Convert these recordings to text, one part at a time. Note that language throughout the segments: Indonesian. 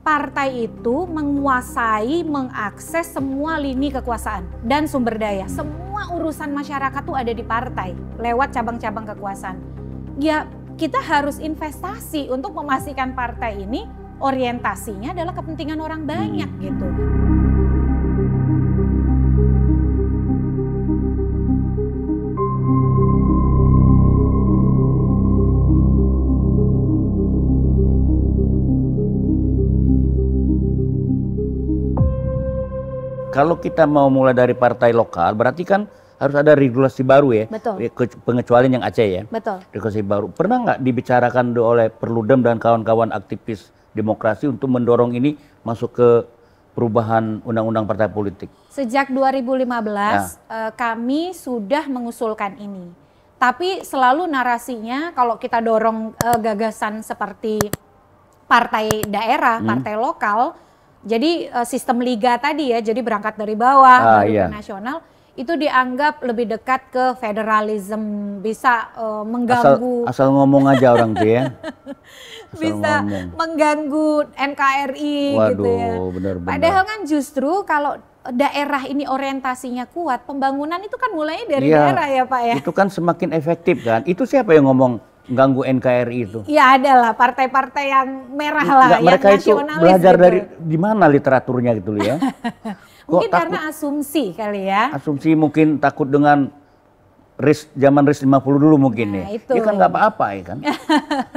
partai itu menguasai, mengakses semua lini kekuasaan dan sumber daya. Semua urusan masyarakat tuh ada di partai lewat cabang-cabang kekuasaan. Ya, kita harus investasi untuk memastikan partai ini orientasinya adalah kepentingan orang banyak gitu. Kalau kita mau mulai dari partai lokal, berarti kan harus ada regulasi baru ya. Betul. Pengecualian yang Aceh ya. Betul. Regulasi baru. Pernah nggak dibicarakan oleh Perludem dan kawan-kawan aktivis demokrasi untuk mendorong ini masuk ke perubahan undang-undang partai politik? Sejak 2015 kami sudah mengusulkan ini. Tapi selalu narasinya kalau kita dorong gagasan seperti partai daerah, partai lokal, jadi sistem liga tadi ya, jadi berangkat dari bawah, baru ke nasional, itu dianggap lebih dekat ke federalisme, bisa mengganggu. Asal ngomong aja orang tuh ya. Bisa mengganggu NKRI. Waduh, gitu ya. Benar-benar. Padahal kan justru kalau daerah ini orientasinya kuat, pembangunan itu kan mulainya dari daerah ya Pak ya. Itu kan semakin efektif kan. Itu siapa yang ngomong ganggu NKRI itu? Ya adalah partai-partai yang merah lah, yang mereka itu belajar gitu. dari di mana literaturnya gitu ya? Mungkin karena asumsi kali ya. Asumsi mungkin takut dengan zaman RIS 50 dulu mungkin ya. Itu. Ya kan nggak apa-apa ya kan.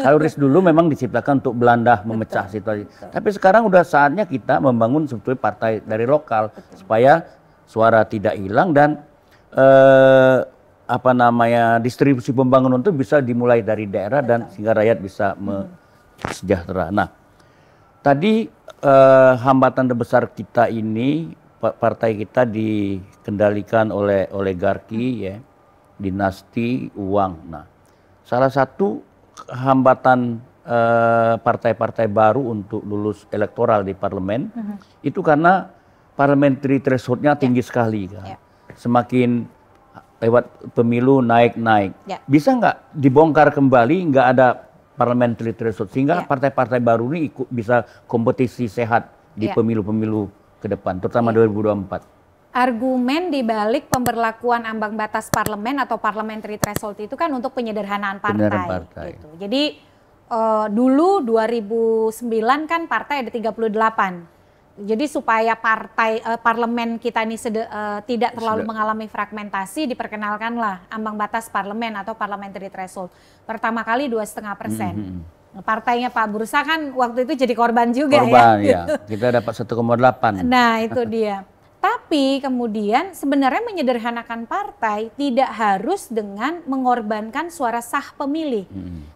Kalau RIS dulu memang diciptakan untuk Belanda memecah situasi. Tapi sekarang udah saatnya kita membangun sebetulnya partai dari lokal supaya suara tidak hilang dan distribusi pembangunan itu bisa dimulai dari daerah dan sehingga rakyat bisa sejahtera. Nah, tadi hambatan terbesar kita ini partai kita dikendalikan oleh oligarki ya, dinasti uang. Nah, salah satu hambatan partai-partai baru untuk lulus elektoral di parlemen itu karena parliamentary threshold-nya tinggi sekali kan. Semakin lewat pemilu naik-naik. Bisa nggak dibongkar kembali, nggak ada parliamentary threshold sehingga partai-partai baru ini bisa kompetisi sehat di pemilu-pemilu ke depan, terutama 2024. Argumen dibalik pemberlakuan ambang batas parlemen atau parliamentary threshold itu kan untuk penyederhanaan partai. Gitu. Jadi dulu 2009 kan partai ada 38. Jadi supaya parlemen kita ini tidak terlalu mengalami fragmentasi, diperkenalkanlah ambang batas parlemen atau parliamentary threshold. Pertama kali 2,5%. Partainya Pak Bursa kan waktu itu jadi korban juga ya. Kita dapat 1,8. Nah itu dia. Tapi kemudian sebenarnya menyederhanakan partai tidak harus dengan mengorbankan suara sah pemilih.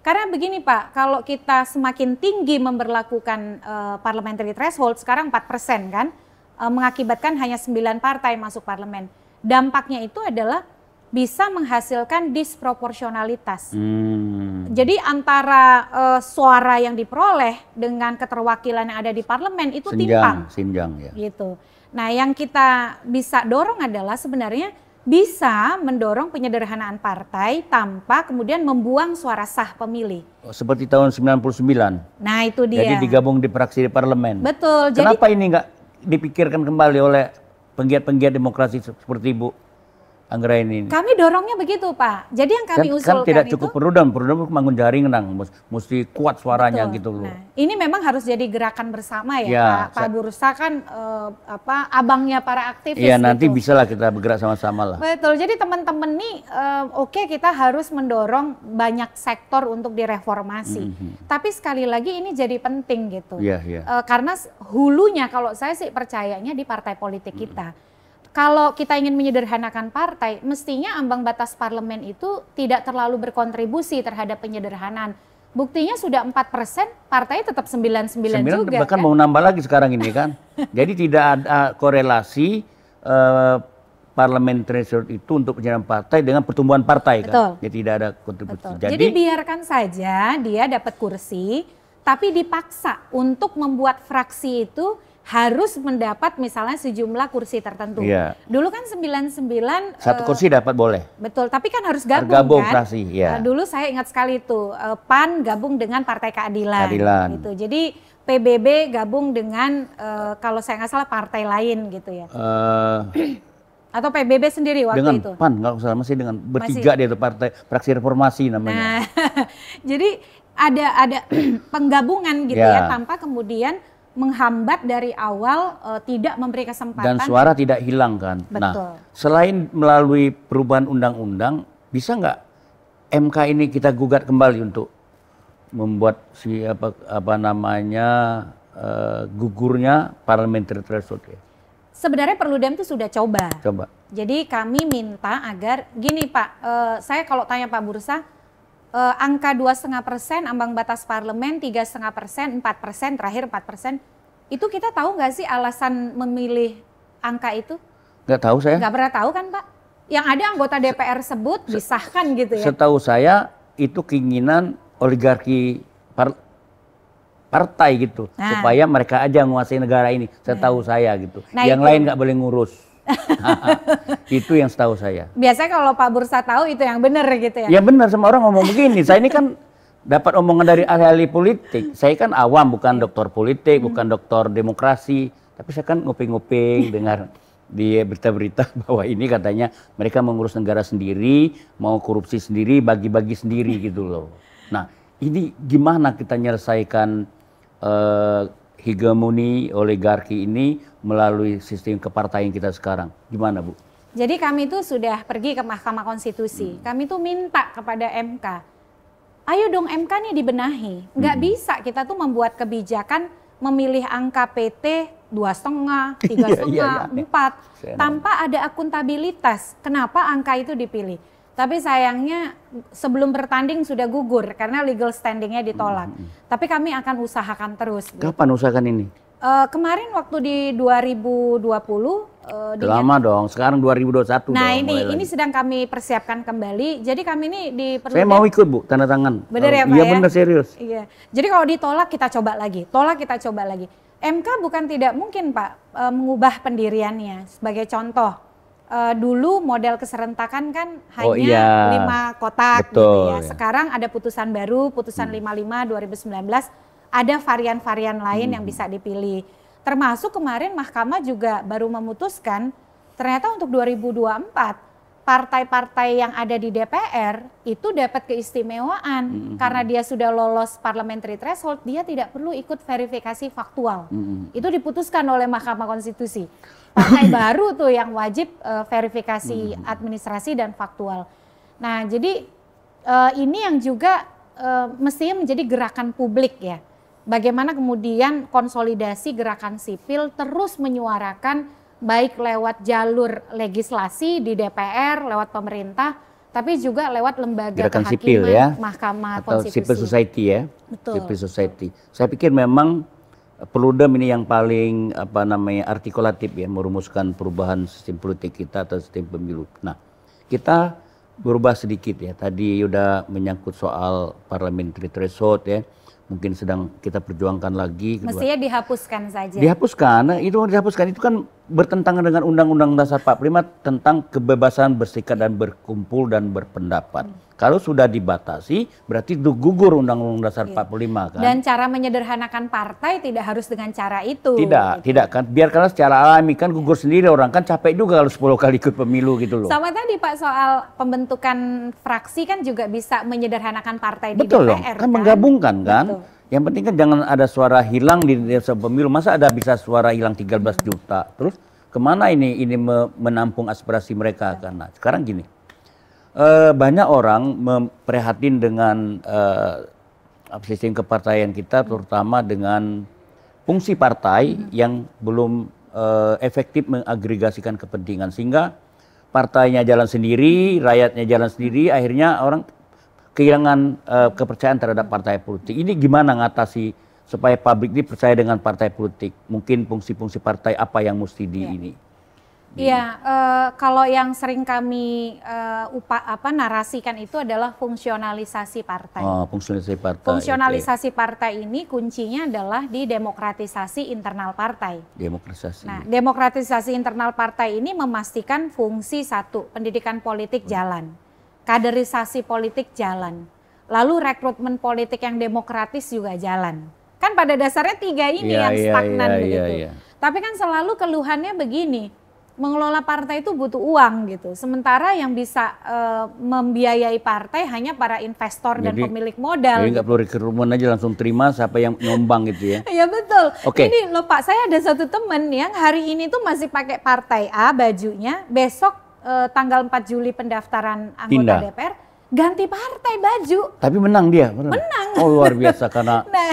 Karena begini Pak, kalau kita semakin tinggi memberlakukan parliamentary threshold, sekarang 4% kan, mengakibatkan hanya 9 partai masuk parlemen. Dampaknya itu adalah bisa menghasilkan disproporsionalitas. Jadi antara suara yang diperoleh dengan keterwakilan yang ada di parlemen itu timpang. Sinjang ya. Gitu. Nah yang kita bisa dorong adalah sebenarnya bisa mendorong penyederhanaan partai tanpa kemudian membuang suara sah pemilih. Seperti tahun 99. Nah itu dia. Jadi digabung di fraksi di parlemen. Betul. Kenapa ini nggak dipikirkan kembali oleh penggiat-penggiat demokrasi seperti Ibu Anggraini? Kami dorongnya begitu Pak. Jadi yang kami usulkan kan tidak cukup Perludem bangun jaring mesti kuat suaranya. Betul. Gitu loh. Nah, ini memang harus jadi gerakan bersama ya, Pak. Pak Bursa kan abangnya para aktivis. Iya nanti bisalah kita bergerak sama-sama lah. Betul. Jadi teman-teman nih oke, kita harus mendorong banyak sektor untuk direformasi. Tapi sekali lagi ini jadi penting gitu. Karena hulunya kalau saya sih percayanya di partai politik kita. Kalau kita ingin menyederhanakan partai, mestinya ambang batas parlemen itu tidak terlalu berkontribusi terhadap penyederhanaan. Buktinya sudah 4%, partai tetap 99 juga. Bahkan mau nambah lagi sekarang ini kan. Jadi tidak ada korelasi parliamentary threshold itu untuk penyederhanaan partai dengan pertumbuhan partai kan. Jadi tidak ada kontribusi. Jadi biarkan saja dia dapat kursi, tapi dipaksa untuk membuat fraksi itu harus mendapat misalnya sejumlah kursi tertentu. Dulu kan 99 satu kursi dapat boleh. Betul, tapi kan harus gabung kan. Fraksi, dulu saya ingat sekali tuh PAN gabung dengan Partai Keadilan. Gitu. Jadi PBB gabung dengan kalau saya nggak salah partai lain gitu ya. Atau PBB sendiri waktu dengan itu? PAN, nggak usah, masih dengan bertiga dia itu partai fraksi reformasi namanya. Nah, jadi ada penggabungan gitu ya, tanpa kemudian menghambat dari awal, tidak memberi kesempatan. Dan suara tidak hilang kan. Betul. Nah, selain melalui perubahan undang-undang, bisa nggak MK ini kita gugat kembali untuk membuat gugurnya parliamentary threshold ya? Sebenarnya Perludem itu sudah coba. Jadi kami minta agar gini Pak, saya kalau tanya Pak Bursa, angka 2,5%, ambang batas parlemen 3,5%, 4%, terakhir 4%, itu kita tahu nggak sih alasan memilih angka itu? Nggak tahu saya. Nggak pernah tahu kan Pak? Yang ada anggota DPR sebut disahkan gitu ya? Setahu saya itu keinginan oligarki partai gitu, supaya mereka aja menguasai negara ini, setahu saya gitu. Yang lain nggak boleh ngurus. Itu yang setahu saya. Biasanya kalau Pak Bursa tahu itu yang benar gitu ya? Ya benar, sama orang ngomong begini. Saya ini kan dapat omongan dari ahli-ahli politik. Saya kan awam, bukan doktor politik, bukan doktor demokrasi. Tapi saya kan nguping-nguping dengar di berita-berita bahwa ini katanya mereka mengurus negara sendiri, mau korupsi sendiri, bagi-bagi sendiri gitu loh. Nah, ini gimana kita menyelesaikan hegemoni oligarki ini melalui sistem kepartaian kita sekarang? Gimana Bu? Jadi kami itu sudah pergi ke Mahkamah Konstitusi. Kami tuh minta kepada MK, ayo dong MK nih dibenahi. Nggak bisa kita tuh membuat kebijakan memilih angka PT 2,5, 3,5, 4 tanpa ada akuntabilitas. Kenapa angka itu dipilih? Tapi sayangnya sebelum bertanding sudah gugur karena legal standingnya ditolak. Tapi kami akan usahakan terus. Kapan usahakan ini? Kemarin waktu di 2020. Lama dong, sekarang 2021 nah dong. Nah ini sedang kami persiapkan kembali. Jadi kami ini di Saya mau ikut Bu, tanda tangan. Bener ya Pak iya, ya? Iya bener, serius. Iya. Jadi kalau ditolak kita coba lagi, tolak kita coba lagi. MK bukan tidak mungkin Pak mengubah pendiriannya. Sebagai contoh. Dulu model keserentakan kan hanya 5 kotak. Betul, gitu ya. Sekarang ada putusan baru, putusan 55 2019, ada varian-varian lain yang bisa dipilih. Termasuk kemarin Mahkamah juga baru memutuskan ternyata untuk 2024 partai-partai yang ada di DPR itu dapat keistimewaan karena dia sudah lolos parliamentary threshold, dia tidak perlu ikut verifikasi faktual. Itu diputuskan oleh Mahkamah Konstitusi. Partai baru tuh yang wajib verifikasi administrasi dan faktual. Nah, jadi ini yang juga mestinya menjadi gerakan publik ya. Bagaimana kemudian konsolidasi gerakan sipil terus menyuarakan baik lewat jalur legislasi di DPR, lewat pemerintah, tapi juga lewat lembaga gerakan kehakiman, sipil ya, Mahkamah atau Konstitusi. civil society ya. Betul. Civil society. Saya pikir memang Perludem ini yang paling artikulatif ya, merumuskan perubahan sistem politik kita atau sistem pemilu. Nah, kita berubah sedikit ya. Tadi udah menyangkut soal parliamentary threshold ya. Mungkin sedang kita perjuangkan lagi. Mestinya dihapuskan saja. Dihapuskan, nah itu kan bertentangan dengan Undang-Undang Dasar 45 tentang kebebasan berserikat dan berkumpul dan berpendapat. Kalau sudah dibatasi, berarti gugur Undang-Undang Dasar 45 kan. Dan cara menyederhanakan partai tidak harus dengan cara itu. Tidak kan. Biarkanlah secara alami, kan gugur sendiri orang, kan capek juga kalau 10 kali ikut pemilu gitu loh. Sama tadi Pak soal pembentukan fraksi kan juga bisa menyederhanakan partai di Betul DPR kan menggabungkan kan. Betul. Yang penting kan jangan ada suara hilang di desa pemilu. Masa ada bisa suara hilang 13 juta. Terus kemana ini menampung aspirasi mereka? Karena sekarang gini, banyak orang memprihatin dengan sistem kepartaian kita, terutama dengan fungsi partai yang belum efektif mengagregasikan kepentingan, sehingga partainya jalan sendiri, rakyatnya jalan sendiri, akhirnya orang kehilangan kepercayaan terhadap partai politik. Ini gimana ngatasi supaya publik ini percaya dengan partai politik? Mungkin fungsi-fungsi partai apa yang mesti ini? Iya, kalau yang sering kami narasikan itu adalah fungsionalisasi partai. Oh, fungsionalisasi partai. Fungsionalisasi partai ini kuncinya adalah di demokratisasi internal partai. Demokratisasi. Nah, demokratisasi internal partai ini memastikan fungsi satu, pendidikan politik jalan, kaderisasi politik jalan, lalu rekrutmen politik yang demokratis juga jalan. Kan pada dasarnya 3 ini yang stagnan begitu. Iya. Tapi kan selalu keluhannya begini, mengelola partai itu butuh uang gitu. Sementara yang bisa membiayai partai hanya para investor dan pemilik modal. Jadi nggak perlu rekrutmen aja, langsung terima siapa yang nyombang gitu ya. Iya betul. Oke. Ini loh Pak, saya ada satu temen yang hari ini tuh masih pakai partai A bajunya, besok tanggal 4 Juli pendaftaran anggota DPR, ganti partai baju. Tapi menang dia. Menang. Oh luar biasa karena. Nah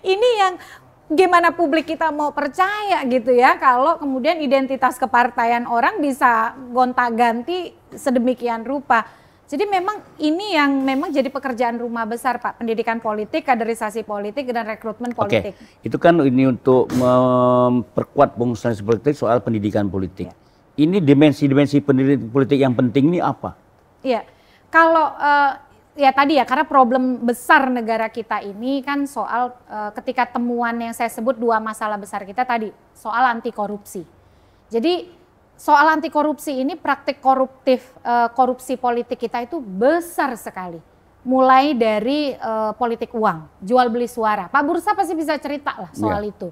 ini yang gimana publik kita mau percaya gitu ya kalau kemudian identitas kepartaian orang bisa gonta-ganti sedemikian rupa. Jadi memang ini yang memang jadi pekerjaan rumah besar Pak, pendidikan politik, kaderisasi politik dan rekrutmen politik. Oke, itu kan ini untuk memperkuat fungsi politik soal pendidikan politik. Ini dimensi-dimensi pendidikan politik yang penting ini apa? Iya, kalau ya tadi ya karena problem besar negara kita ini kan soal ketika temuan yang saya sebut 2 masalah besar kita tadi soal anti korupsi. Jadi soal anti korupsi ini praktik korupsi politik kita itu besar sekali. Mulai dari politik uang, jual beli suara. Pak Bursa pasti bisa cerita lah soal itu.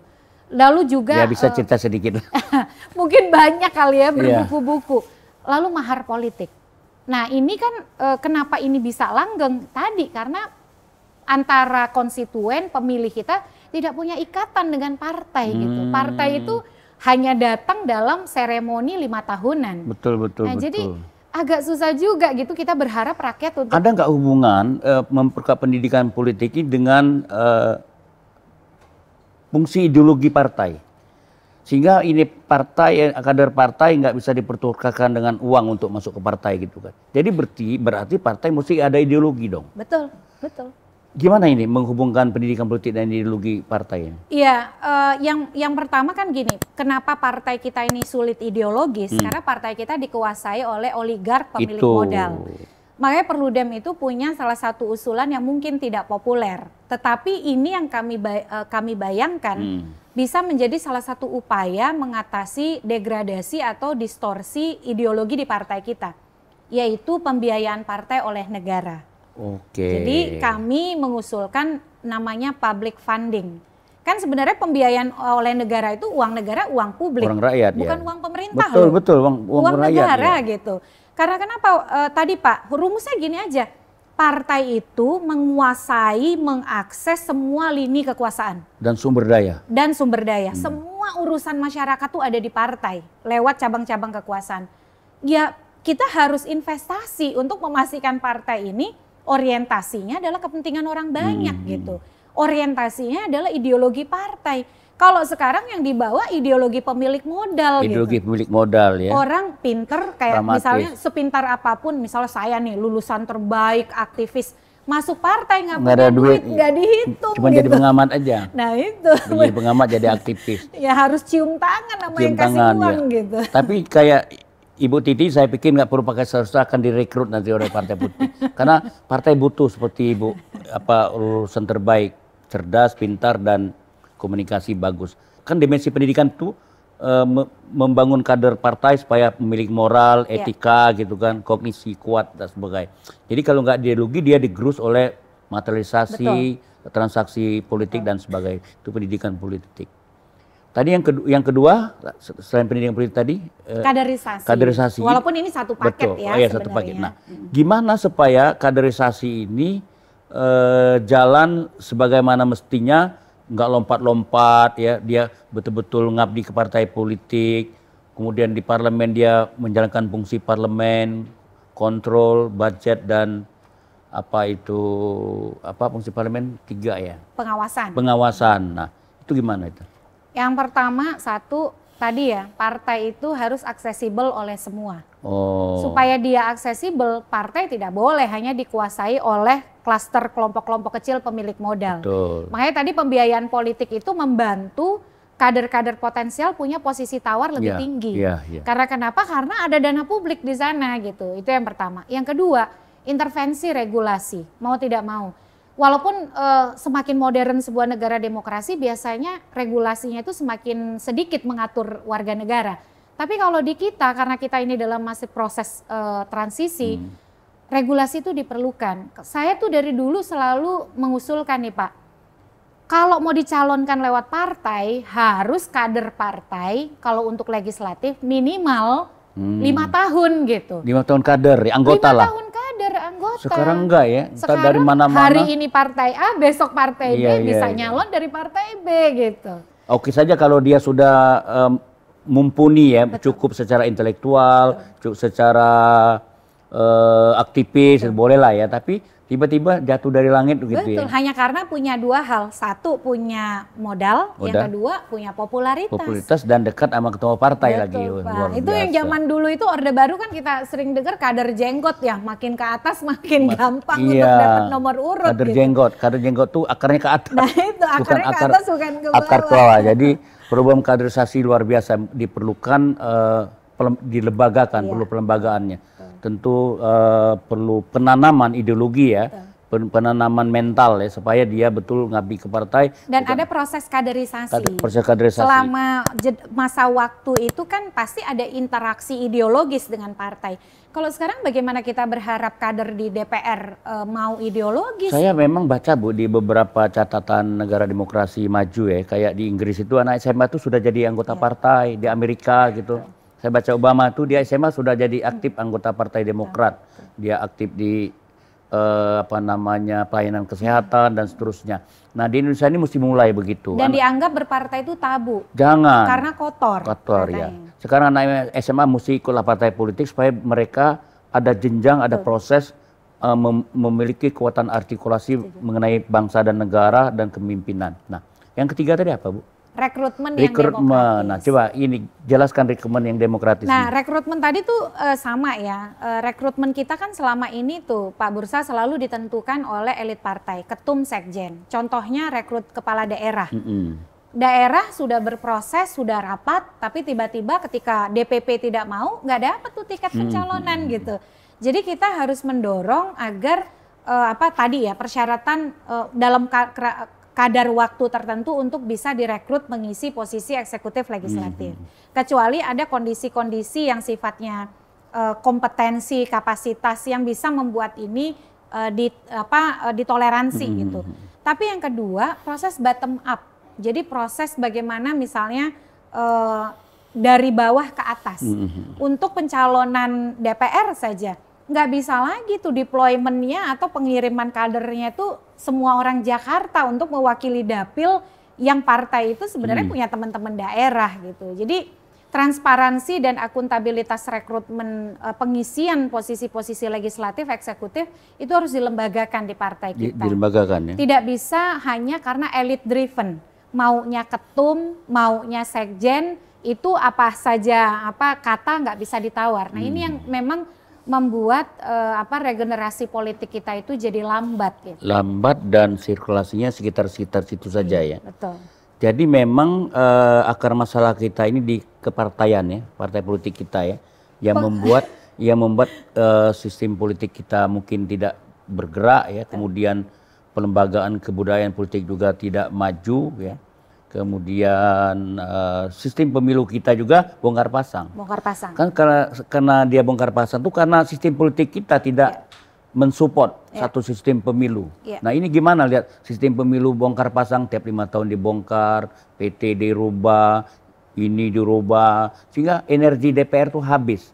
Lalu juga ya bisa cerita sedikit. mungkin banyak kali ya berbuku-buku. Lalu mahar politik. Nah ini kan kenapa ini bisa langgeng tadi karena antara konstituen pemilih kita tidak punya ikatan dengan partai gitu. Partai itu hanya datang dalam seremoni 5 tahunan. Betul. Jadi agak susah juga gitu kita berharap rakyat untuk. Ada nggak hubungan memperkuat pendidikan politik ini dengan fungsi ideologi partai? Sehingga ini partai, kader partai nggak bisa dipertukarkan dengan uang untuk masuk ke partai gitu kan. Jadi berarti partai mesti ada ideologi dong. Betul. Gimana ini menghubungkan pendidikan politik dan ideologi partai ini? Iya, yang pertama kan gini, kenapa partai kita ini sulit ideologis? Karena partai kita dikuasai oleh oligark pemilik modal. Makanya Perludem itu punya salah satu usulan yang mungkin tidak populer, tetapi ini yang kami bayangkan bisa menjadi salah satu upaya mengatasi degradasi atau distorsi ideologi di partai kita, yaitu pembiayaan partai oleh negara. Jadi kami mengusulkan namanya public funding. Kan sebenarnya pembiayaan oleh negara itu uang negara, uang publik, uang rakyat, bukan uang pemerintah. Betul, uang rakyat, negara gitu. Karena kenapa tadi Pak, rumusnya gini aja, partai itu menguasai, mengakses semua lini kekuasaan. Dan sumber daya. Semua urusan masyarakat tuh ada di partai, lewat cabang-cabang kekuasaan. Ya kita harus investasi untuk memastikan partai ini orientasinya adalah kepentingan orang banyak gitu. Orientasinya adalah ideologi partai. Kalau sekarang yang dibawa ideologi pemilik modal ideologi pemilik modal ya. Orang pinter kayak misalnya sepintar apapun, misalnya saya nih lulusan terbaik, aktivis, masuk partai nggak punya duit, nggak dihitung. Cuma jadi pengamat aja. Nah itu. Jadi pengamat jadi aktivis. Ya harus cium tangan sama yang kasih uang gitu. Tapi kayak Ibu Titi saya pikir nggak perlu pakai sarjana akan direkrut nanti oleh partai politik. Karena partai butuh seperti Ibu lulusan terbaik, cerdas, pintar dan komunikasi bagus. Kan dimensi pendidikan itu membangun kader partai supaya memiliki moral, etika gitu kan, kognisi kuat dan sebagainya. Jadi kalau nggak ideologi dia digerus oleh materialisasi, transaksi politik dan sebagainya. Itu pendidikan politik. Tadi yang kedua selain pendidikan politik tadi kaderisasi. Walaupun ini satu paket ya satu paket. Nah, gimana supaya kaderisasi ini jalan sebagaimana mestinya? Nggak lompat-lompat ya, dia betul-betul ngabdi ke partai politik, kemudian di parlemen dia menjalankan fungsi parlemen, kontrol, budget dan fungsi parlemen 3 ya? Pengawasan. Nah, itu gimana itu? Yang pertama tadi ya, partai itu harus aksesibel oleh semua. Supaya dia aksesibel, partai tidak boleh hanya dikuasai oleh klaster kelompok-kelompok kecil pemilik modal. Makanya tadi pembiayaan politik itu membantu kader-kader potensial punya posisi tawar lebih tinggi. Karena kenapa? Karena ada dana publik di sana gitu. Itu yang pertama. Yang kedua, intervensi regulasi, mau tidak mau. Walaupun semakin modern sebuah negara demokrasi, biasanya regulasinya itu semakin sedikit mengatur warga negara. Tapi kalau di kita, karena kita ini dalam masih proses transisi, regulasi itu diperlukan. Saya tuh dari dulu selalu mengusulkan nih Pak, Kalau mau dicalonkan lewat partai, harus kader partai, kalau untuk legislatif minimal 5 tahun gitu. 5 tahun kader, ya, anggota 5 lah. tahun kader, anggota. Sekarang enggak ya, entah dari mana-mana. Hari ini partai A, besok partai B, bisa nyalon dari partai B gitu. Oke saja kalau dia sudah mumpuni ya, cukup secara intelektual, cukup secara aktivis, boleh lah ya. Tapi tiba-tiba jatuh dari langit gitu ya. Betul, hanya karena punya 2 hal. Satu, punya modal, yang kedua punya popularitas. Popularitas dan dekat sama ketua partai. Betul, lagi. Pak. Itu yang zaman dulu itu Orde Baru kan kita sering dengar kader jenggot ya, makin ke atas makin gampang untuk dapat nomor urut. Kader jenggot tuh akarnya ke atas. Nah itu akarnya ke atas bukan ke bawah. Akar ke bawah. Jadi perubahan kaderisasi luar biasa diperlukan, dilembagakan, perlu pelembagaannya. Tentu perlu penanaman ideologi ya, penanaman mental ya, supaya dia betul ngabdi ke partai. Dan ada proses kaderisasi. Proses kaderisasi. Selama masa waktu itu kan pasti ada interaksi ideologis dengan partai. Kalau sekarang bagaimana kita berharap kader di DPR mau ideologis? Saya memang baca Bu di beberapa catatan negara demokrasi maju ya, kayak di Inggris itu anak SMA itu sudah jadi anggota partai, di Amerika gitu. Saya baca Obama tuh dia SMA sudah jadi aktif anggota Partai Demokrat. Dia aktif di pelayanan kesehatan dan seterusnya. Nah di Indonesia ini mesti mulai begitu. Dan dianggap berpartai itu tabu. Jangan. Karena kotor. Kotor ya. Sekarang anak SMA mesti ikutlah partai politik supaya mereka ada jenjang, ada proses memiliki kekuatan artikulasi mengenai bangsa dan negara dan kepemimpinan. Nah yang ketiga tadi apa Bu? Rekrutmen yang demokratis. Nah, coba ini jelaskan rekrutmen yang demokratis. Nah, rekrutmen tadi tuh sama ya. Rekrutmen kita kan selama ini tuh Pak Bursa selalu ditentukan oleh elit partai, ketum sekjen. Contohnya rekrut kepala daerah. Daerah sudah berproses, sudah rapat, tapi tiba-tiba ketika DPP tidak mau, nggak dapat tuh tiket pencalonan gitu. Jadi kita harus mendorong agar tadi ya persyaratan dalam kadar waktu tertentu untuk bisa direkrut mengisi posisi eksekutif legislatif. Kecuali ada kondisi-kondisi yang sifatnya kompetensi, kapasitas yang bisa membuat ini ditoleransi gitu. Tapi yang kedua, proses bottom up. Jadi proses bagaimana misalnya dari bawah ke atas. Untuk pencalonan DPR saja. Nggak bisa lagi tuh deployment-nya atau pengiriman kadernya itu semua orang Jakarta untuk mewakili dapil yang partai itu sebenarnya punya teman-teman daerah gitu. Jadi transparansi dan akuntabilitas rekrutmen pengisian posisi-posisi legislatif eksekutif itu harus dilembagakan di partai kita. Dilembagakan ya. Tidak bisa hanya karena elit driven. Maunya ketum, maunya sekjen itu apa saja kata nggak bisa ditawar. Nah ini yang memang membuat regenerasi politik kita itu jadi lambat gitu. Lambat dan sirkulasinya sekitar situ saja ya. Betul. Jadi memang akar masalah kita ini di kepartaian ya, partai politik kita ya, yang membuat sistem politik kita mungkin tidak bergerak ya, kemudian pelembagaan kebudayaan politik juga tidak maju ya. Kemudian sistem pemilu kita juga bongkar pasang. Bongkar pasang. Kan karena dia bongkar pasang itu karena sistem politik kita tidak mensupport satu sistem pemilu. Nah ini gimana lihat sistem pemilu bongkar pasang tiap 5 tahun dibongkar, PT dirubah, ini dirubah, sehingga energi DPR tuh habis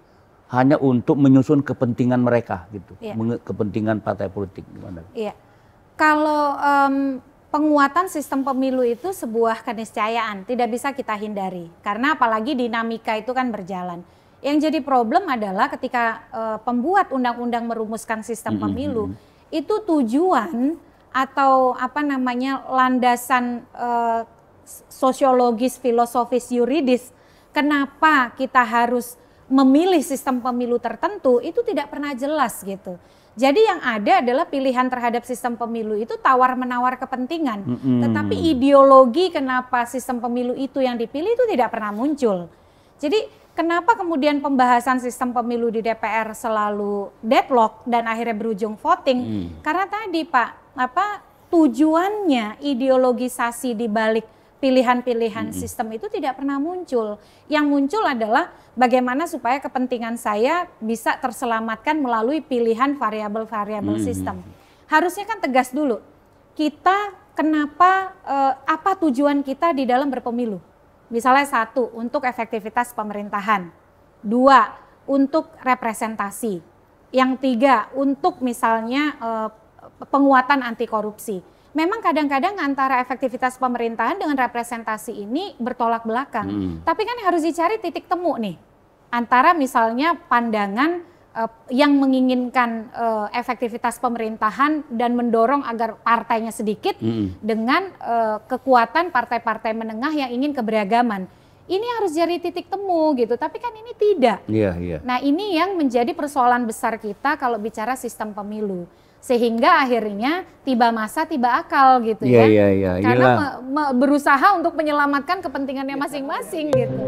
hanya untuk menyusun kepentingan mereka gitu, kepentingan partai politik gimana? Iya. Kalau penguatan sistem pemilu itu sebuah keniscayaan, tidak bisa kita hindari. Karena apalagi dinamika itu kan berjalan. Yang jadi problem adalah ketika pembuat undang-undang merumuskan sistem pemilu, itu tujuan atau landasan sosiologis, filosofis, yuridis, kenapa kita harus memilih sistem pemilu tertentu, itu tidak pernah jelas gitu. Jadi yang ada adalah pilihan terhadap sistem pemilu itu tawar-menawar kepentingan. Tetapi ideologi kenapa sistem pemilu itu yang dipilih itu tidak pernah muncul. Jadi kenapa kemudian pembahasan sistem pemilu di DPR selalu deadlock dan akhirnya berujung voting? Karena tadi Pak, tujuannya ideologisasi di balik pilihan-pilihan sistem itu tidak pernah muncul. Yang muncul adalah bagaimana supaya kepentingan saya bisa terselamatkan melalui pilihan variabel-variabel sistem. Harusnya kan tegas dulu. Kita kenapa apa tujuan kita di dalam berpemilu. Misalnya 1, untuk efektivitas pemerintahan. 2, untuk representasi. Yang 3, untuk misalnya penguatan anti korupsi. Memang kadang-kadang antara efektivitas pemerintahan dengan representasi ini bertolak belakang. Tapi kan harus dicari titik temu nih. Antara misalnya pandangan yang menginginkan efektivitas pemerintahan dan mendorong agar partainya sedikit dengan kekuatan partai-partai menengah yang ingin keberagaman. Ini harus jadi titik temu gitu, tapi kan ini tidak. Nah, ini yang menjadi persoalan besar kita kalau bicara sistem pemilu. Sehingga akhirnya tiba masa tiba akal gitu ya. Karena berusaha untuk menyelamatkan kepentingannya masing-masing gitu.